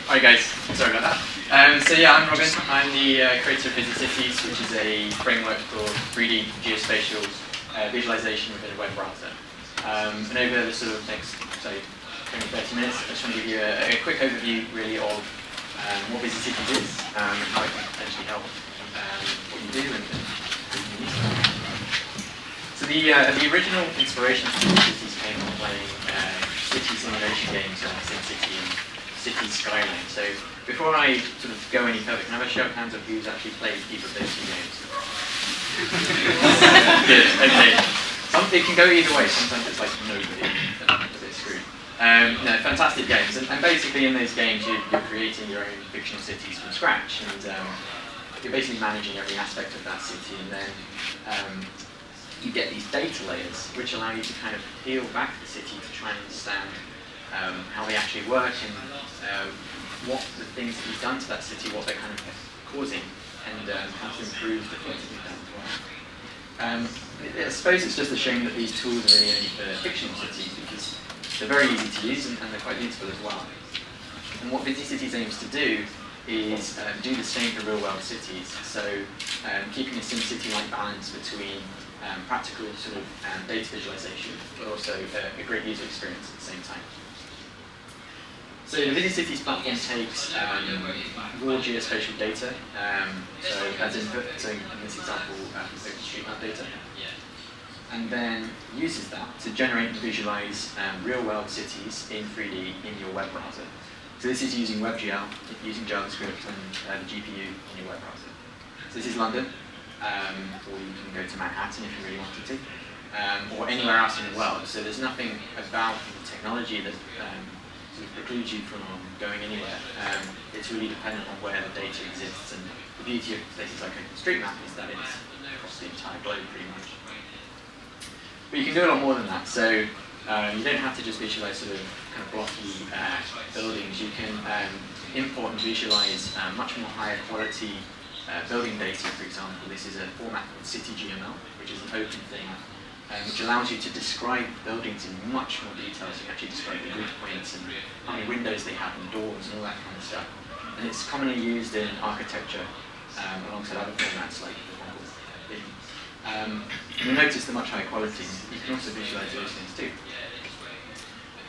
Hi guys, sorry about that. So yeah, I'm Robin. I'm the creator of ViziCities, which is a framework for 3D geospatial visualization within a web browser. And over the sort of next, say, 20, 30 minutes, I just want to give you a quick overview really of what ViziCities is and how it can potentially help what you do and who you can use it. So the original inspiration for ViziCities came from playing city simulation games like SimCity and City Skyline. So before I sort of go any further, can I have a show of hands of who's actually played either of those two games? Good, okay. It can go either way. Sometimes it's like nobody, and a bit screwed. No, fantastic games. And basically in those games you're creating your own fictional cities from scratch, and you're basically managing every aspect of that city, and then you get these data layers which allow you to kind of peel back the city to try and understand how they actually work and what the things that you've done to that city, what they're kind of causing, and how to improve the things that you've done as well. I suppose it's just a shame that these tools are really only for fictional cities because they're very easy to use and they're quite useful as well. And what ViziCities aims to do is do the same for real-world cities. So keeping a SimCity-like balance between practical sort of data visualization, but also a great user experience at the same time. So the ViziCities platform takes raw geospatial data, so as input, so in this example, OpenStreetMap data, and then uses that to generate and visualize real-world cities in 3D in your web browser. So this is using WebGL, using JavaScript and the GPU in your web browser. So this is London, or you can go to Manhattan if you really wanted to, or anywhere else in the world. So there's nothing about the technology that sort of precludes you from going anywhere. It's really dependent on where the data exists, and the beauty of places like OpenStreetMap is that it's across the entire globe pretty much. But you can do a lot more than that. So you don't have to just visualize sort of kind of blocky buildings. You can import and visualize much more higher quality building data. For example, this is a format called CityGML, which is an open thing, which allows you to describe buildings in much more detail. So you can actually describe the grid points and how many windows they have and doors and all that kind of stuff. And it's commonly used in architecture alongside other formats like you'll notice the much higher quality. You can also visualize those things too.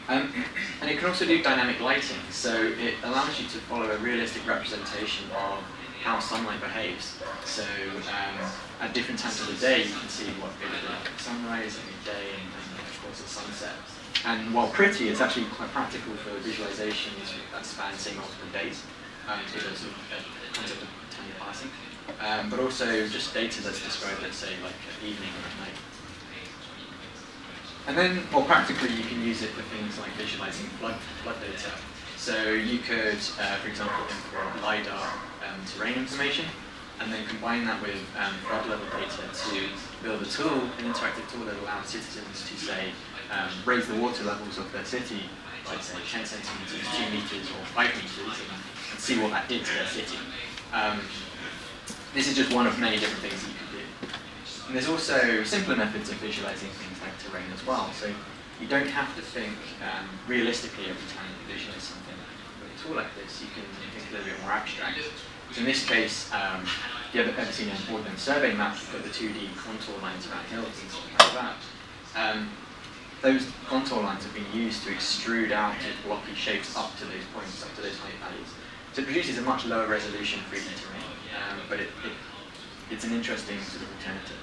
And it can also do dynamic lighting, so it allows you to follow a realistic representation of how sunlight behaves. So at different times of the day, you can see what it would be like at sunrise, at midday, and of course at sunset. And while pretty, it's actually quite practical for visualizations that span, say, multiple days. So there's a concept of time passing. But also just data that's described, let's say, like at evening or at night. And then, more practically, you can use it for things like visualizing flood data. So you could, for example, import LiDAR terrain information, and then combine that with flood level data to build a tool, an interactive tool that allows citizens to, say, raise the water levels of their city by, say, 10 centimeters, 2 meters, or 5 meters, and see what that did to their city. This is just one of many different things that you can do. And there's also simpler methods of visualizing things like terrain as well. So you don't have to think realistically every time you visualize something. With a tool like this, you can think a little bit more abstract. So in this case, if you ever seen an ordnance survey map, you've got the 2D contour lines around hills and stuff like that. Those contour lines have been used to extrude out blocky shapes up to those points, up to those height values. So it produces a much lower resolution 3D terrain, but it's an interesting sort of alternative.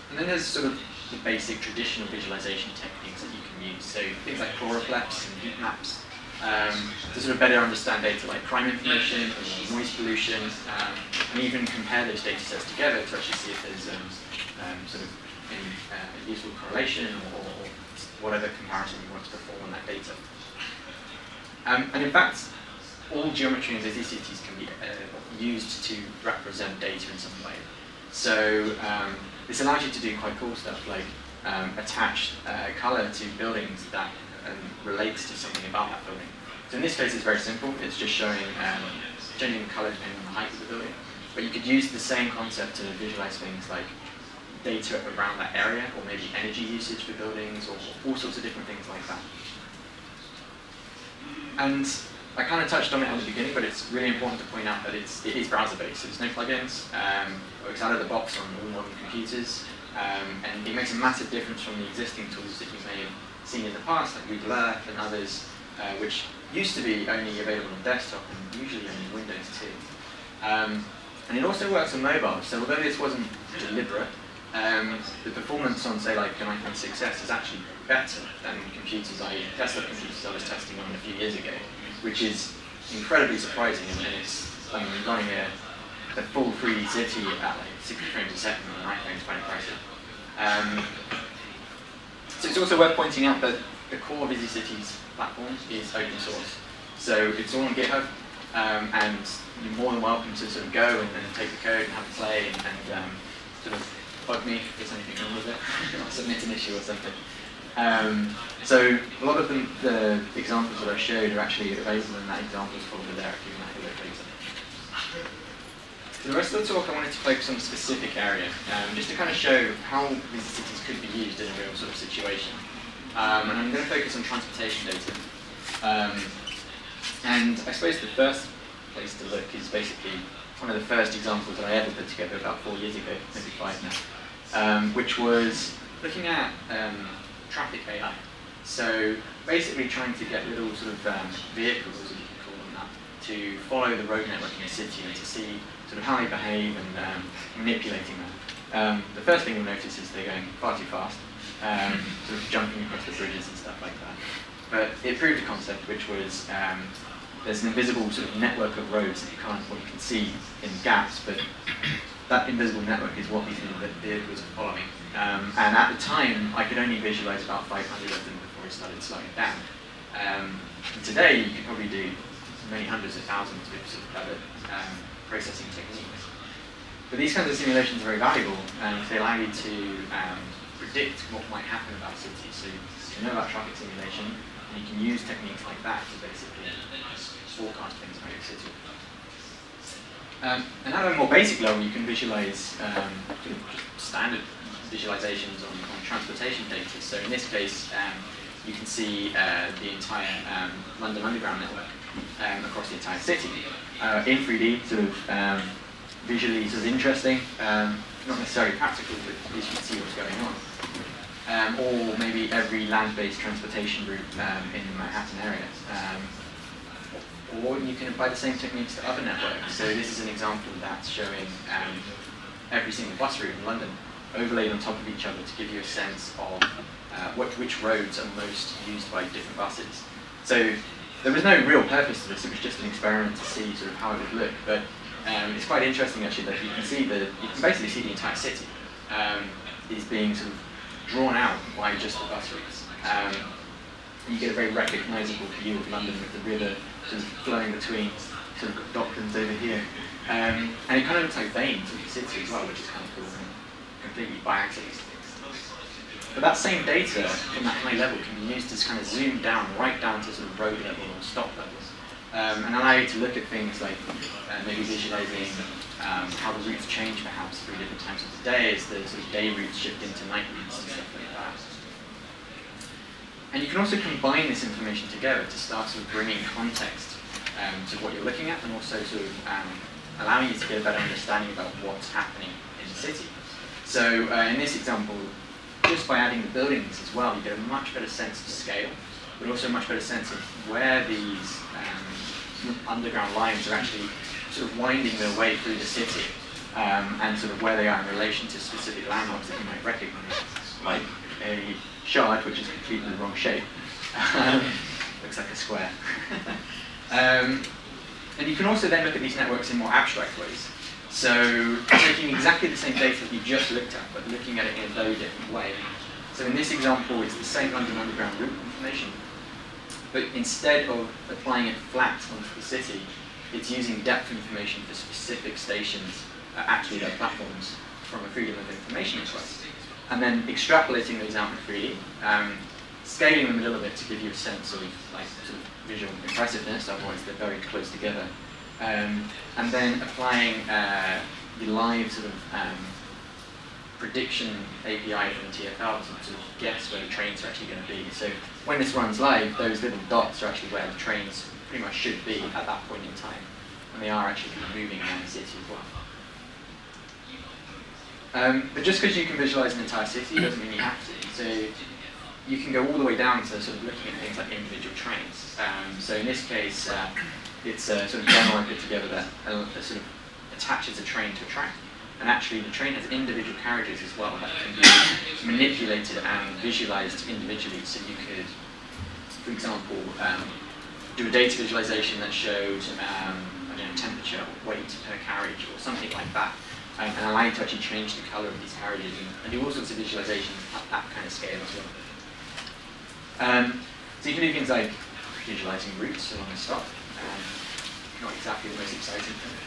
And then there's sort of the basic traditional visualization techniques that you can use. So things like choropleths and heat maps, to sort of better understand data like crime information or noise pollution, and even compare those data sets together to actually see if there's sort of any useful correlation or whatever comparison you want to perform on that data. And in fact, all geometry in ViziCities can be used to represent data in some way. So this allows you to do quite cool stuff like attach color to buildings that relates to something about that building. So in this case, it's very simple. It's just showing changing the color depending on the height of the building. But you could use the same concept to visualize things like data around that area, or maybe energy usage for buildings, or all sorts of different things like that. And I kind of touched on it at the beginning, but it's really important to point out that it is browser-based, so there's no plugins. It works out of the box on all modern computers, and it makes a massive difference from the existing tools that you may have seen in the past, like Google Earth and others, which used to be only available on desktop and usually only Windows 2. And it also works on mobile, so although this wasn't deliberate, the performance on, say, like an iPhone 6s is actually better than desktop computers I was testing on a few years ago, which is incredibly surprising. And it's running a full 3D city at like 60 frames a second on an iPhone is quite impressive. So it's also worth pointing out that the core ViziCities platform is open source. So it's all on GitHub, and you're more than welcome to sort of go and take the code and have a play and sort of bug me if there's anything wrong with it, or submit an issue or something. So a lot of the examples that I showed are actually available in that examples folder there if you want to have a look later. For the rest of the talk, I wanted to focus on a specific area, just to kind of show how ViziCities could be used in a real sort of situation. And I'm going to focus on transportation data. And I suppose the first place to look is basically one of the first examples that I ever put together about 4 years ago, maybe 5 now, which was looking at traffic AI. So basically trying to get little sort of vehicles, if you can call them that, to follow the road network in a city and to see sort of how they behave and manipulating that. The first thing you'll notice is they're going far too fast, sort of jumping across the bridges and stuff like that. But it proved a concept which was there's an invisible sort of network of roads that you can see in gaps, but that invisible network is what these vehicles are following. And at the time, I could only visualize about 500 of them before it started slowing down. And today, you could probably do many hundreds of thousands with sort of clever processing techniques. But these kinds of simulations are very valuable, and they allow you to predict what might happen about cities. So you know about traffic simulation, and you can use techniques like that to basically forecast things about your city. And at a more basic level, you can visualize sort of standard visualizations on transportation data. So in this case, you can see the entire London Underground network across the entire city in 3D, sort of visually sort of interesting, not necessarily practical, but at least you can see what's going on. Or maybe every land-based transportation route in the Manhattan area. Or you can apply the same techniques to other networks. So this is an example that's showing every single bus route in London overlaid on top of each other to give you a sense of which roads are most used by different buses. So there was no real purpose to this, it was just an experiment to see sort of how it would look. But it's quite interesting actually that you can basically see the entire city is being sort of drawn out by just the bus routes. You get a very recognisable view of London with the river sort of flowing between sort of Docklands over here. And it kind of looks like veins of the city as well, which is kind of cool, and completely by accident. But that same data from that high level can be used to kind of zoom down, right down to sort of road level or stop levels, and allow you to look at things like maybe visualising how the routes change perhaps through different times of the day as the sort of day routes shift into night routes and stuff like that. And you can also combine this information together to start sort of bringing context to what you're looking at, and also sort of allowing you to get a better understanding about what's happening in the city. So in this example, just by adding the buildings as well, you get a much better sense of scale, but also a much better sense of where these underground lines are actually sort of winding their way through the city, and sort of where they are in relation to specific landmarks that you might recognize, like a shard which is completely the wrong shape. Looks like a square. And you can also then look at these networks in more abstract ways. So taking exactly the same data that you just looked at, but looking at it in a very different way. So in this example, it's the same London Underground route information, but instead of applying it flat onto the city, it's using depth information for specific stations, actually their platforms, from a freedom of information request, and then extrapolating those out in 3D, scaling them a little bit to give you a sense of like sort of visual impressiveness, otherwise they're very close together. And then applying the live sort of prediction API from the TFL to sort of guess where the trains are actually going to be. So when this runs live, those little dots are actually where the trains pretty much should be at that point in time. And they are actually moving around the city as well. But just because you can visualize an entire city doesn't mean you have to. So you can go all the way down to sort of looking at things like individual trains. So in this case, it's a sort of demo I put together that sort of attaches a train to a track. And actually the train has individual carriages as well that can be manipulated and visualized individually. So you could, for example, do a data visualization that showed I don't know, temperature, weight per carriage, or something like that, and allow you to actually change the color of these carriages and do all sorts of visualizations at that kind of scale as well. So you can do things like visualizing routes along a stop, not exactly the most exciting thing.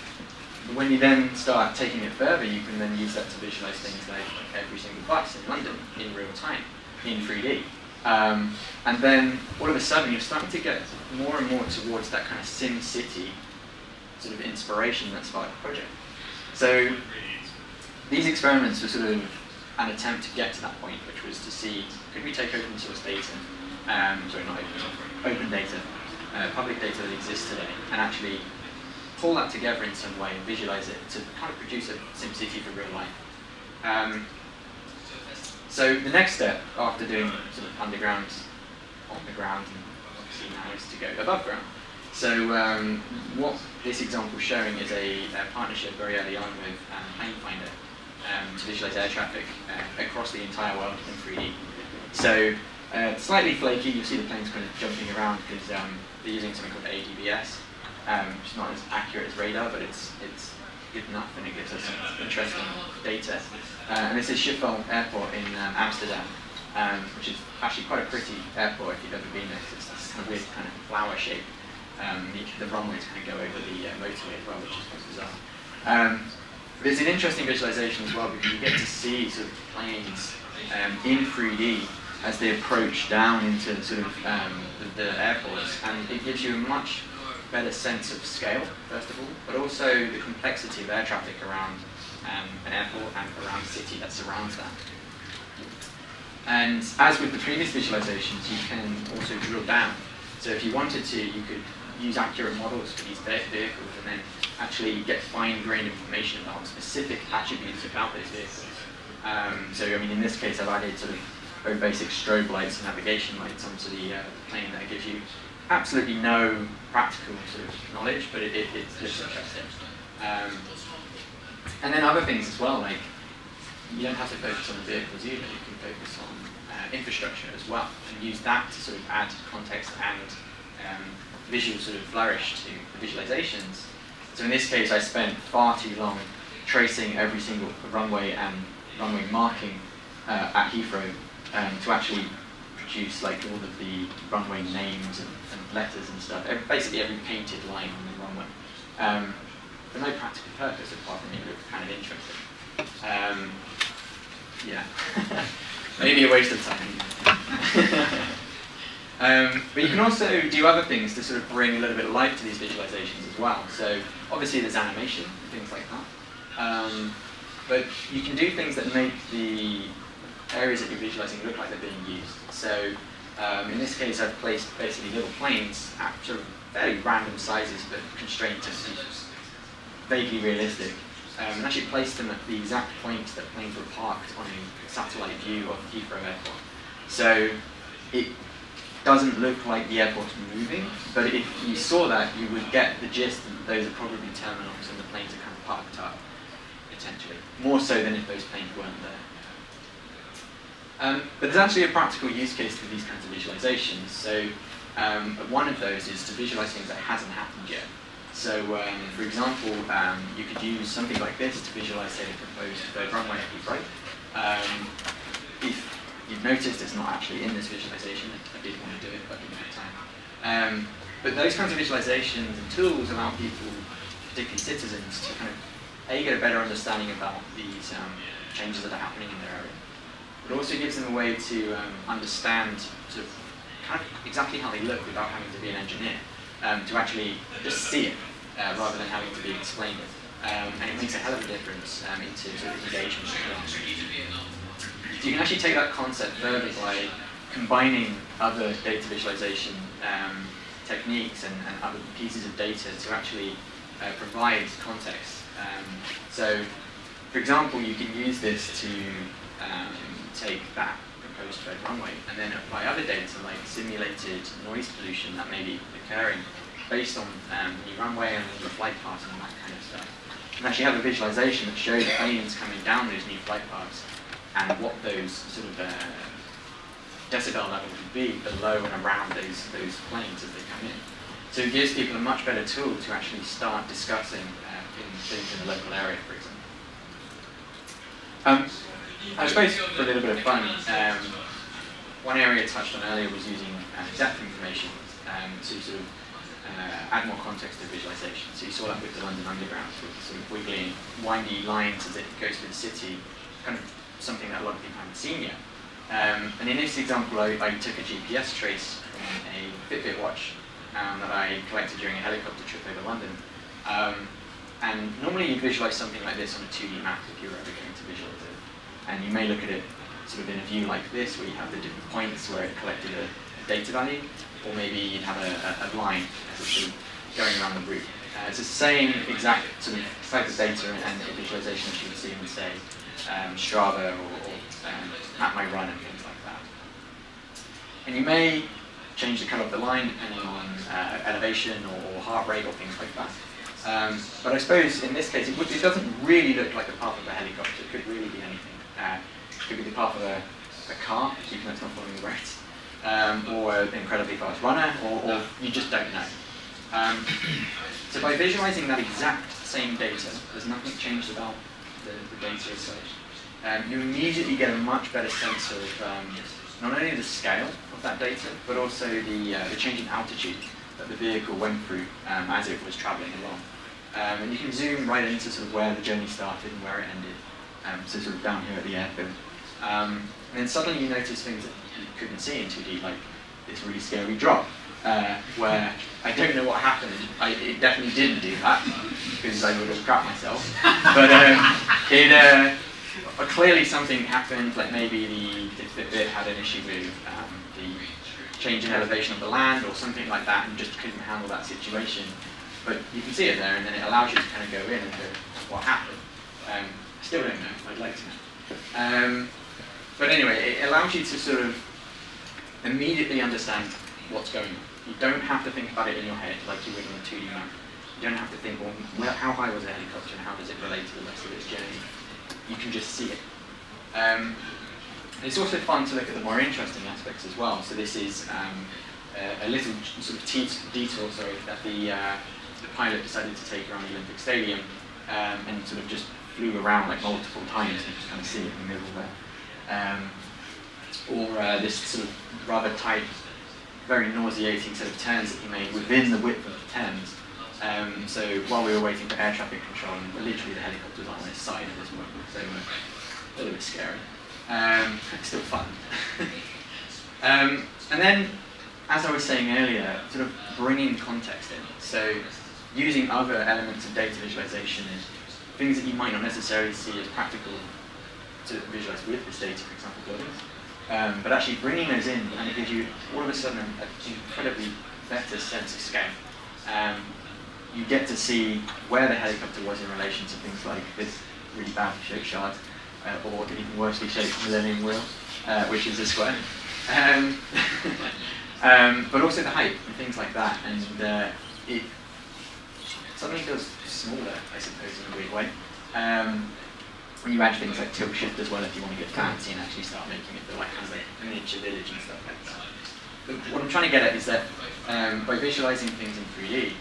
But when you then start taking it further, you can then use that to visualize things like every single bus in London in real time, in 3D. And then all of a sudden you're starting to get more and more towards that kind of Sim City sort of inspiration that sparked the project. So these experiments were sort of an attempt to get to that point, which was to see, could we take open source data, sorry, not open source, open data, public data that exists today, and actually pull that together in some way and visualize it to kind of produce a SimCity for real life. So the next step after doing sort of underground, on the ground, and obviously now is to go above ground. So what this example is showing is a partnership very early on with Plane Finder to visualize air traffic across the entire world in 3D. So slightly flaky, you'll see the planes kind of jumping around because they're using something called ADBS. Which is not as accurate as radar, but it's good enough and it gives us some interesting data. And this is Schiphol Airport in Amsterdam, which is actually quite a pretty airport if you've ever been there. It's this kind of weird kind of flower shape. The runways kind of go over the motorway as well, which is quite bizarre. But it's an interesting visualization as well because you get to see sort of planes in 3D as they approach down into sort of the airports, and it gives you a much better sense of scale, first of all, but also the complexity of air traffic around an airport and around a city that surrounds that. And as with the previous visualizations, you can also drill down. So if you wanted to, you could use accurate models for these vehicles and then actually get fine-grained information about specific attributes about those vehicles. So I mean, in this case, I've added sort of very basic strobe lights and navigation lights onto the plane that gives you absolutely no practical sort of knowledge, but it looks interesting. And then other things as well, like you don't have to focus on the vehicles either, you can focus on infrastructure as well, and use that to sort of add context and visual sort of flourish to the visualizations. So in this case, I spent far too long tracing every single runway and runway marking at Heathrow to actually produce like all of the runway names and letters and stuff, basically every painted line on the runway. For no practical purpose apart from it looked kind of interesting. Yeah, maybe a waste of time. But you can also do other things to sort of bring a little bit of life to these visualizations as well. So obviously there's animation and things like that. But you can do things that make the areas that you're visualizing look like they're being used. So in this case, I've placed basically little planes at sort of fairly random sizes, but constrained to vaguely realistic, and actually placed them at the exact points that planes were parked on a satellite view of Heathrow Airport. So it doesn't look like the airport's moving, but if you saw that, you would get the gist that those are probably terminals and the planes are kind of parked up, potentially. More so than if those planes weren't there. But there's actually a practical use case for these kinds of visualizations. So one of those is to visualize things that hasn't happened yet. So for example, you could use something like this to visualize, say, the proposed third runway at Heathrow. If you've noticed, it's not actually in this visualization. I did want to do it, but I didn't have time. But those kinds of visualizations and tools allow people, particularly citizens, to kind of get a better understanding about these changes that are happening in their area. It also gives them a way to understand sort of kind of exactly how they look without having to be an engineer, to actually just see it rather than having to be explained it. and it makes a hell of a difference into sort of engagement. So you can actually take that concept further by combining other data visualization techniques and other pieces of data to actually provide context. So, for example, you can use this to take that proposed thread runway and then apply other data like simulated noise pollution that may be occurring based on the new runway and the flight paths and that kind of stuff. And actually have a visualization that shows planes coming down those new flight paths and what those sort of decibel levels would be below and around those planes as they come in. So it gives people a much better tool to actually start discussing things in the local area, for example. I suppose for a little bit of fun, one area touched on earlier was using depth information to sort of add more context to visualization. So you saw that with the London Underground, with sort of wiggly, windy lines as it goes through the city, kind of something that a lot of people haven't seen yet. And in this example, I took a GPS trace from a Fitbit watch that I collected during a helicopter trip over London. And normally you'd visualize something like this on a 2D map if you were ever going to visualize it. And you may look at it sort of in a view like this, where you have the different points where it collected a data value, or maybe you'd have a line as it's sort of going around the route. It's the same exact sort of type of data and visualization as you would see in, say, Strava or Map My Run and things like that. And you may change the color of the line depending on elevation or heart rate or things like that. But I suppose in this case, it doesn't really look like the path of a helicopter. It could really be anything. It could be the path of a car, even though it's not following the road, or an incredibly fast runner, or you just don't know. So by visualizing that exact same data, there's nothing changed about the data as such. You immediately get a much better sense of not only the scale of that data, but also the change in altitude that the vehicle went through as it was traveling along. And you can zoom right into sort of where the journey started and where it ended, so sort of down here at the airfield. And then suddenly you notice things that you couldn't see in 2D, like this really scary drop, where I don't know what happened. It definitely didn't do that, because I would have crapped myself. But clearly something happened, like maybe the Fitbit had an issue with the change in elevation of the land or something like that, and just couldn't handle that situation. But you can see it there, and then it allows you to kind of go in and go, what happened? I still don't know, I'd like to know. But anyway, it allows you to sort of immediately understand what's going on. You don't have to think about it in your head like you would on a 2D map. You don't have to think, well, how high was the helicopter and how does it relate to the rest of its journey? You can just see it. It's also fun to look at the more interesting aspects as well. So this is a little sort of detour, that the pilot decided to take around the Olympic Stadium and sort of just flew around like multiple times and just kind of see it in the middle there. Or this sort of rather tight, very nauseating set of turns that he made within the width of the Thames. So while we were waiting for air traffic control, literally the helicopter was on its side at this moment, so a little bit scary. Still fun. And then, as I was saying earlier, sort of bringing context in. So using other elements of data visualization, things that you might not necessarily see as practical to visualize with this data, for example, buildings. But actually bringing those in, and it gives you all of a sudden an incredibly better sense of scale. You get to see where the helicopter was in relation to things like this really badly shaped shard, or an even worsely shaped Millennium Wheel, which is a square. But also the height and things like that, and it suddenly feels smaller, I suppose, in a weird way. When you add things like tilt shift as well, if you want to get fancy and actually start making it feel like kind of a miniature village and stuff like that. But what I'm trying to get at is that by visualizing things in 3D,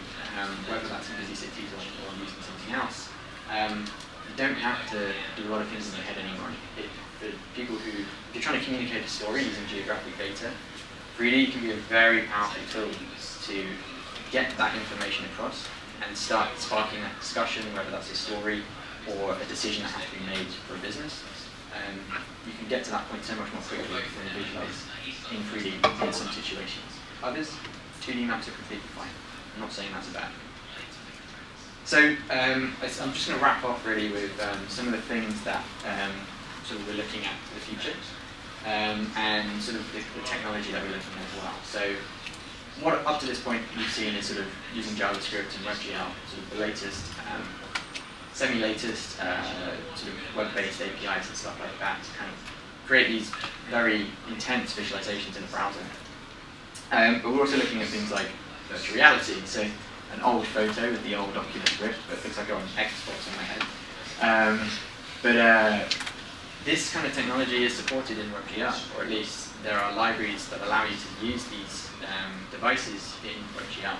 whether that's in ViziCities or using something else, you don't have to do a lot of things in your head anymore. For people if you're trying to communicate a story using geographic data, 3D can be a very powerful tool to get that information across and start sparking that discussion, whether that's a story or a decision that has to be made for a business. You can get to that point so much more quickly when you visualize in 3D in some situations. Others, 2D maps are completely fine. I'm not saying that's a bad thing. So I'm just going to wrap off really with some of the things that sort of we're looking at for the future, and sort of the technology that we're looking at as well. So what up to this point we've seen is sort of using JavaScript and WebGL, sort of the latest, semi-latest sort of web-based APIs and stuff like that to kind of create these very intense visualizations in a browser. But we're also looking at things like virtual reality. So an old photo with the old Oculus Rift, but it looks like I'm on Xbox on my head. But this kind of technology is supported in WebGL, or at least there are libraries that allow you to use these devices in WebGL.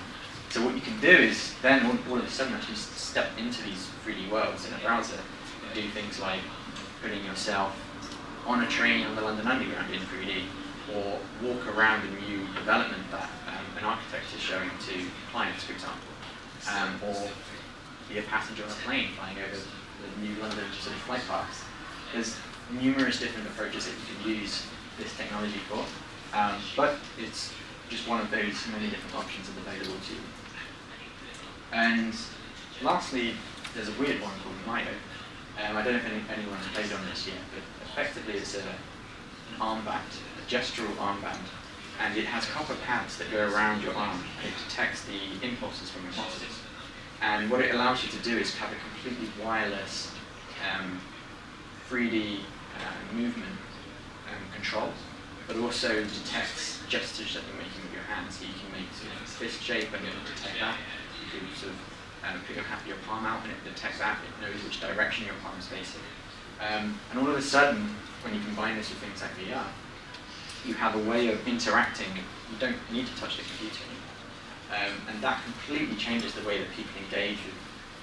So what you can do is then all of a sudden actually step into these 3D worlds in a browser and do things like putting yourself on a train on the London Underground in 3D, or walk around a new development that an architect is showing to clients, for example, or be a passenger on a plane flying over the new London sort of flight paths. There's numerous different approaches that you can use this technology for, but it's just one of those many different options that are available to you. And lastly, there's a weird one called Myo. I don't know if anyone's played on this yet, but effectively it's an armband, a gestural armband, and it has copper pads that go around your arm. It detects the impulses from your muscles. And what it allows you to do is have a completely wireless 3D movement control, but also detects gestures that you're making with your hands. So you can make sort of a fist shape and it'll detect that. You can sort of have your palm out and it detects that. It knows which direction your palm is facing. And all of a sudden, when you combine this with things like VR, you have a way of interacting. You don't need to touch the computer anymore. And that completely changes the way that people engage with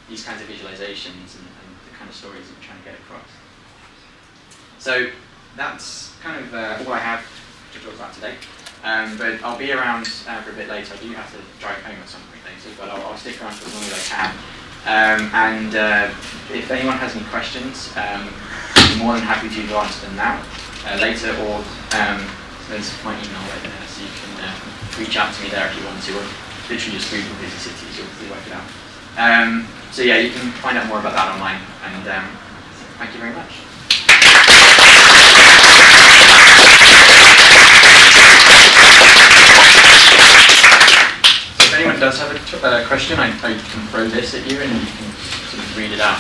these kinds of visualizations and the kind of stories that we're trying to get across. So that's kind of all I have to talk about today. But I'll be around for a bit later. I do have to drive home at some point later, but I'll stick around for as long as I can. And if anyone has any questions, I'm more than happy to answer them now, later, or there's my email right there, so you can reach out to me there if you want to, or literally just Google ViziCities, you'll work it out. So yeah, you can find out more about that online, and thank you very much. So if anyone does have a question, I can throw this at you and you can sort of read it out.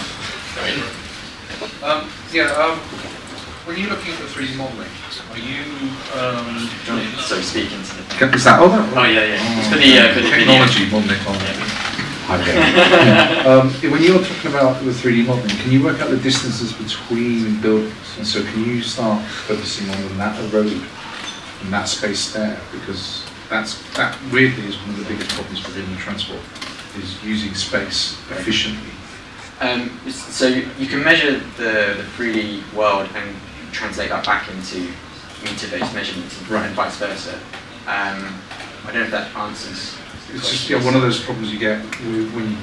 When you're looking at the 3D modelling, are you... so speak into the... Is that all that? Oh yeah, yeah. It's for the technology, when you're talking about the 3D modelling, can you work out the distances between buildings? And so can you start focusing on that road and that space there? Because that weirdly is one of the biggest problems within the transport, is using space efficiently. So you can measure the 3D world and translate that back into meter-based measurements, and vice versa. I don't know if that answers. It's just one of those problems you get when you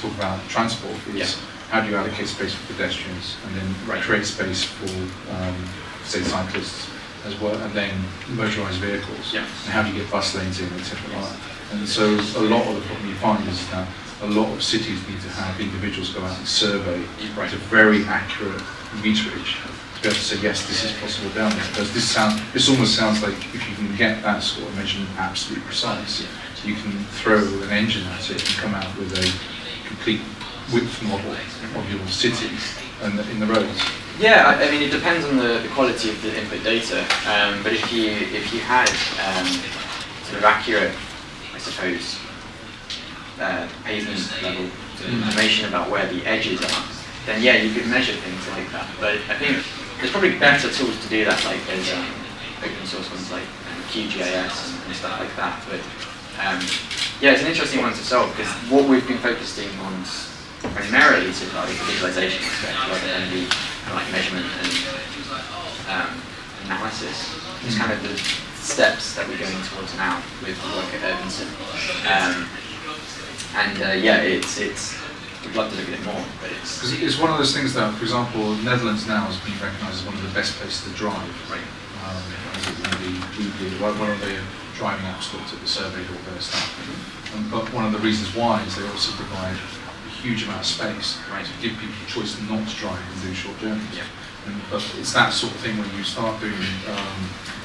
talk about transport is how do you allocate space for pedestrians and then create space for say cyclists as well, and then motorised vehicles, and how do you get bus lanes in, etc. like that. And so a lot of the problem you find is that a lot of cities need to have individuals go out and survey to very accurate meterage to be able to say, yes, this is possible down there. Because this almost sounds like if you can get that sort of measurement absolutely precise, you can throw an engine at it and come out with a complete width model of your city and in the roads. Yeah, I mean it depends on the quality of the input data. But if you had sort of accurate, I suppose, pavement level information about where the edges are, then yeah, you could measure things like that. But I think there's probably better tools to do that, like there's open source ones like QGIS and stuff like that. But yeah, it's an interesting one to solve, because what we've been focusing on primarily so far is the visualization aspect, rather than the like measurement and analysis. It's kind of the steps that we're going towards now with the work at Urbanson. Yeah, we'd love to look at it more, but it's one of those things that, for example, Netherlands now has been recognised as one of the best places to drive. Right. One of the driving apps looked at the survey, all their stuff. But one of the reasons why is they also provide a huge amount of space to give people the choice not to drive and do short journeys. Yeah. But it's that sort of thing when you start doing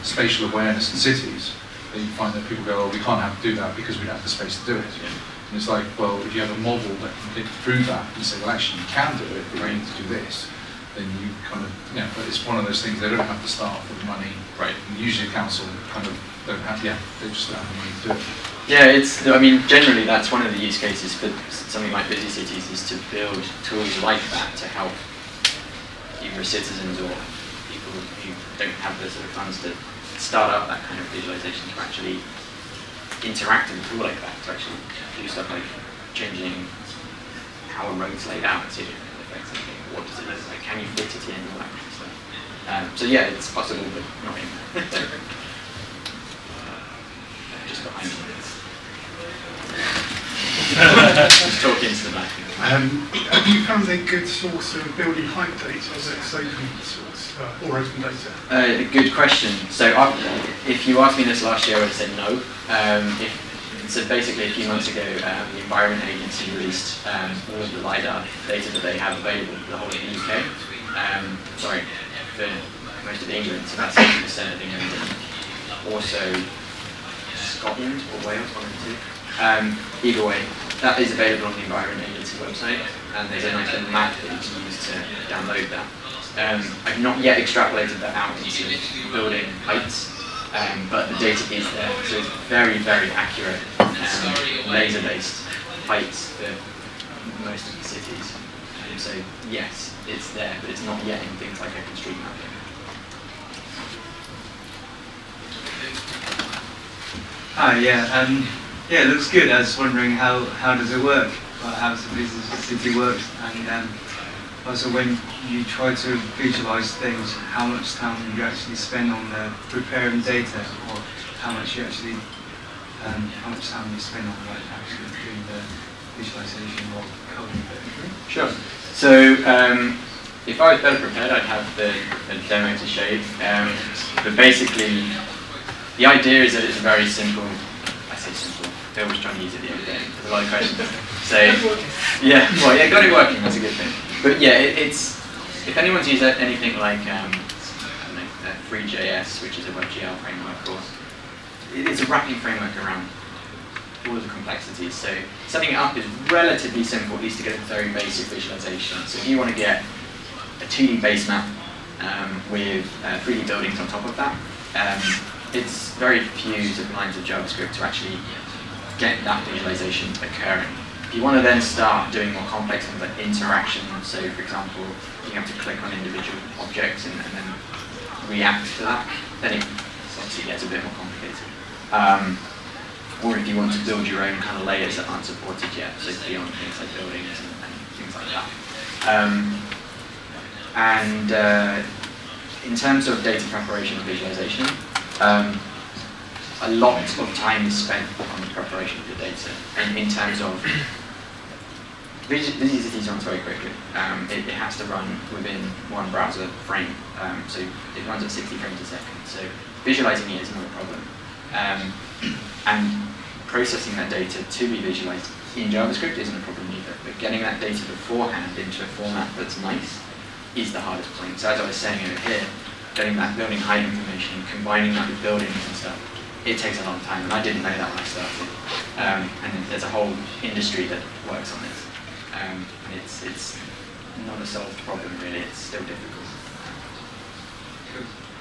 spatial awareness in cities, that you find that people go, oh, we can't do that because we don't have the space to do it. Yeah. And it's like, well, if you have a model that can get through that and say, well, actually, you can do it, but you need to do this, then you kind of, but it's one of those things, they don't have to start off with money. Right. And usually council kind of don't have, they just don't have the money to do it. Yeah, I mean, generally that's one of the use cases for something like ViziCities is to build tools like that to help either citizens or people who don't have the sort of funds to start up that kind of visualization to actually interact with a tool like that, to actually do stuff like changing how a road's laid out, see if it affects anything, what does it look like, can you fit it in, all that kind of stuff. So yeah, it's possible, but not in just behind me. Just talking to the back. Have you found a good source of building height data that's open source or open data? A good question. So if you asked me this last year, I would have said no. So basically, a few months ago, the Environment Agency released all of the LiDAR data that they have available for the whole of the UK. Sorry, for most of England, so that's 60% of England, and also Scotland or Wales, one of the two. Either way, that is available on the Environment Agency website, and there's a nice little map that you can use to download that. I've not yet extrapolated that out into building heights, but the data is there, so it's very, very accurate laser-based heights for most of the cities. So yes, it's there, but it's not yet in things like OpenStreetMap. Hi, yeah, it looks good. I was wondering how does it work? How does the ViziCity work? And also, when you try to visualize things, how much time you actually spend on preparing data, or how much you actually, how much time you spend on actually doing the visualization or coding it? Sure. So if I was better prepared, I'd have the demo to show you. But basically, the idea is that it's a very simple. I say simple. Phil was trying to use it the other day. There's a lot of questions. So yeah, well, yeah, got it working. That's a good thing. But yeah, it's if anyone's used anything like I don't know, FreeJS, which is a WebGL framework, or it's a wrapping framework around all of the complexities. So setting it up is relatively simple, at least to get a very basic visualization. So if you want to get a 2D base map with 3D buildings on top of that, it's very few sort of lines of JavaScript to actually get that visualization occurring. If you want to then start doing more complex things like interaction, so for example, you have to click on individual objects and then react to that, then it obviously gets a bit more complicated. Or if you want to build your own kind of layers that aren't supported yet, so beyond things like buildings and things like that. In terms of data preparation and visualization, a lot of time is spent on the preparation of the data. And in terms of ViziCities runs very quickly. It has to run within one browser frame, so it runs at 60 frames a second. So visualizing it is not a problem. And processing that data to be visualized in JavaScript isn't a problem either. But getting that data beforehand into a format that's nice is the hardest point. So as I was saying over here, getting that building height information, combining that with buildings and stuff, it takes a long time, and I didn't know that when I started. And there's a whole industry that works on this. It's not a solved problem really, it's still difficult.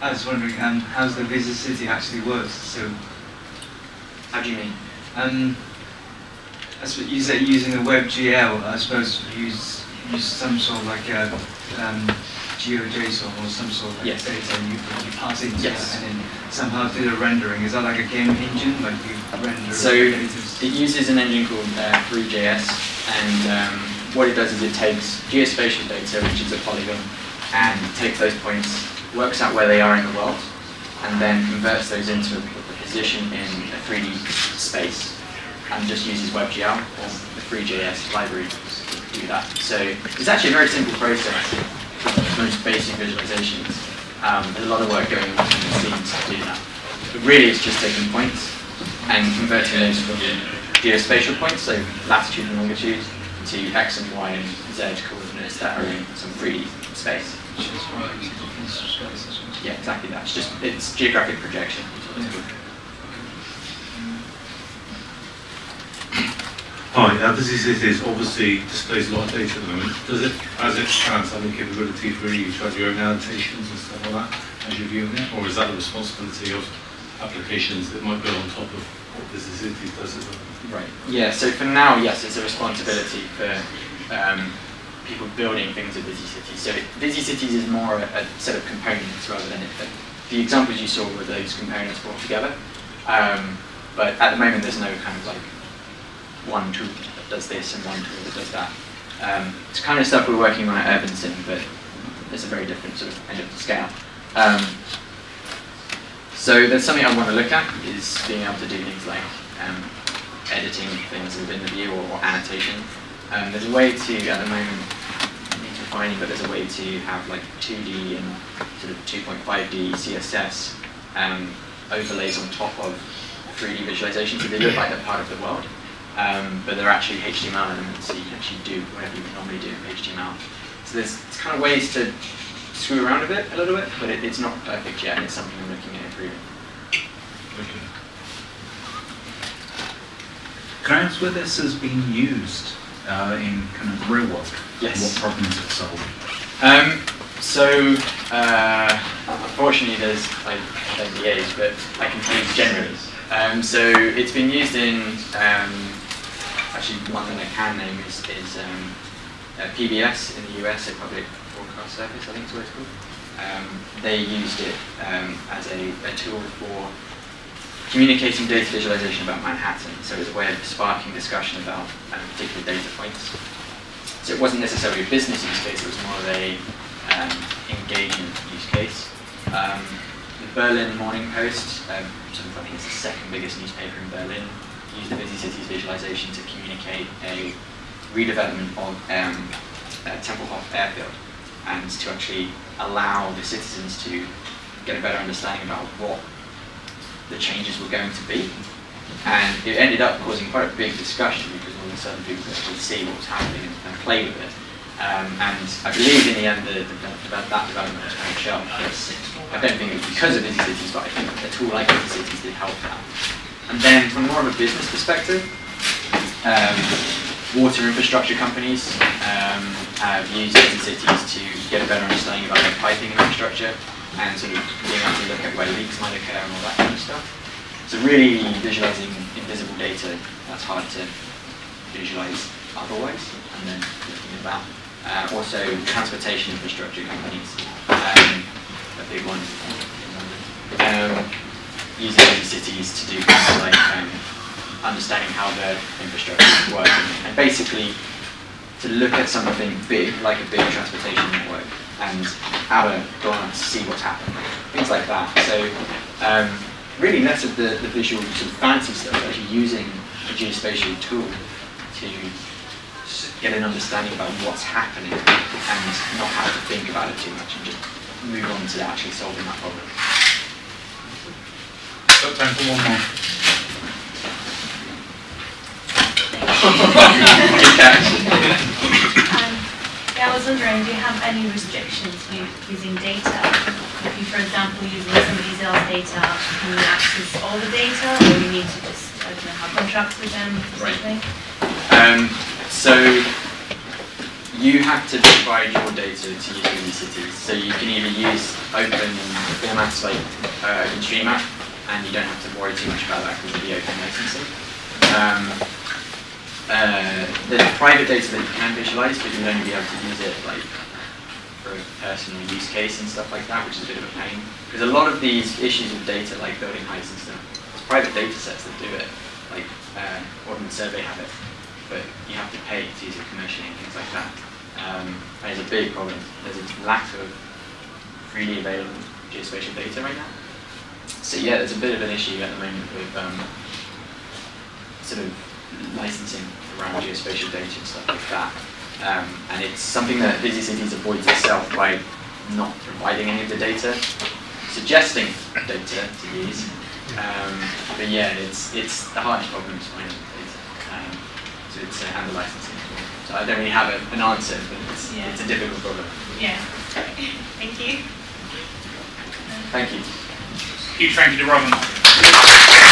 I was wondering, how's the ViziCity actually works? So, how do you mean? You said using a WebGL, I suppose use some sort of like a GeoJSON or some sort of yes. data and you pass into yes. it and then somehow do the rendering. Is that like a game engine? Like you render so it uses an engine called FreeJS, and what it does is it takes geospatial data, which is a polygon, and takes those points, works out where they are in the world, and then converts those into a position in a 3D space, and just uses WebGL or the FreeJS library to do that. So it's actually a very simple process. Most basic visualizations. There's a lot of work going on behind the scenes to do that. But really it's just taking points and converting those from geospatial points, so latitude and longitude, to X and Y and Z coordinates that are in some 3D space. Yeah, exactly that. It's geographic projection. Hi, ViziCities obviously displays a lot of data at the moment. Does it, as it stands, have any capability for you to have your own annotations and stuff like that as you're viewing it? Or is that the responsibility of applications that might go on top of what ViziCities does at the moment? Right. Yeah, so for now, yes, it's a responsibility for people building things with ViziCities. So ViziCities is more a set of components rather than the examples you saw were those components brought together. But at the moment, there's no kind of like one tool that does this and one tool that does that. It's kind of stuff we're working on at UrbanSim, but it's a very different sort of end of the scale. So there's something I want to look at is being able to do things like editing things within the view or annotation. There's a way to, at the moment, I need to find it, but there's a way to have like 2D and sort of 2.5D CSS overlays on top of 3D visualization, so they look like they're part of the world. But they're actually HTML elements, so you can actually do whatever you would normally do in HTML. So there's kind of ways to screw around a little bit, but it's not perfect yet, and it's something I'm looking at improving. Okay. Can I ask where this has been used in kind of the real world? Yes. What problems it solved? Unfortunately there's like NDAs, but I can tell you generally. So it's been used in, actually one that I can name is PBS in the US, a public broadcast service, I think is what it's called. They used it as a tool for communicating data visualization about Manhattan, so it's a way of sparking discussion about particular data points. So it wasn't necessarily a business use case, it was more of a engagement use case. The Berlin Morning Post, I think it's the second biggest newspaper in Berlin, used the ViziCities visualization to communicate a redevelopment of Tempelhof airfield, and to actually allow the citizens to get a better understanding about what the changes were going to be. And it ended up causing quite a big discussion because all of a sudden people could actually see what was happening and play with it. And I believe in the end that development was kind of shelved. I don't think it was because of ViziCities, but I think a tool like ViziCities did help that. And then from more of a business perspective, water infrastructure companies have used ViziCities to get a better understanding about their piping infrastructure and sort of being able to look at where leaks might occur and all that kind of stuff. So really visualizing invisible data, that's hard to visualize otherwise, and then looking at that. Also transportation infrastructure companies, a big one, using ViziCities to do things like understanding how the infrastructure works, and basically to look at something big, like a big transportation network, and out a glance see what's happening, things like that. So really less of the visual sort of fancy stuff, actually using a geospatial tool to get an understanding about what's happening and not have to think about it too much and just move on to actually solving that problem. Got time for one more. Good catch. Yeah, I was wondering, do you have any restrictions using data? If you, for example, using somebody else's data, can you access all the data, or you need to just, I don't know, have contracts with them or something? So you have to provide your data to use ViziCities. So you can either use open formats like OpenStreetMap, and you don't have to worry too much about that because of the open licensing. There's private data that you can visualize, but you'll only be able to use it like for a personal use case and stuff like that, which is a bit of a pain. Because a lot of these issues with data, like building heights and stuff, it's private data sets that do it, like Ordnance Survey have it, but you have to pay to use it commercially and things like that. And it's a big problem. There's a lack of freely available geospatial data right now. So yeah, there's a bit of an issue at the moment with sort of licensing around geospatial data and stuff like that. And it's something that ViziCities avoids itself by not providing any of the data, suggesting data to use, But yeah, it's the hardest problem to find to handle licensing. So I don't really have an answer, but it's a difficult problem. Yeah. Thank you. Thank you. Huge thank you to Robin.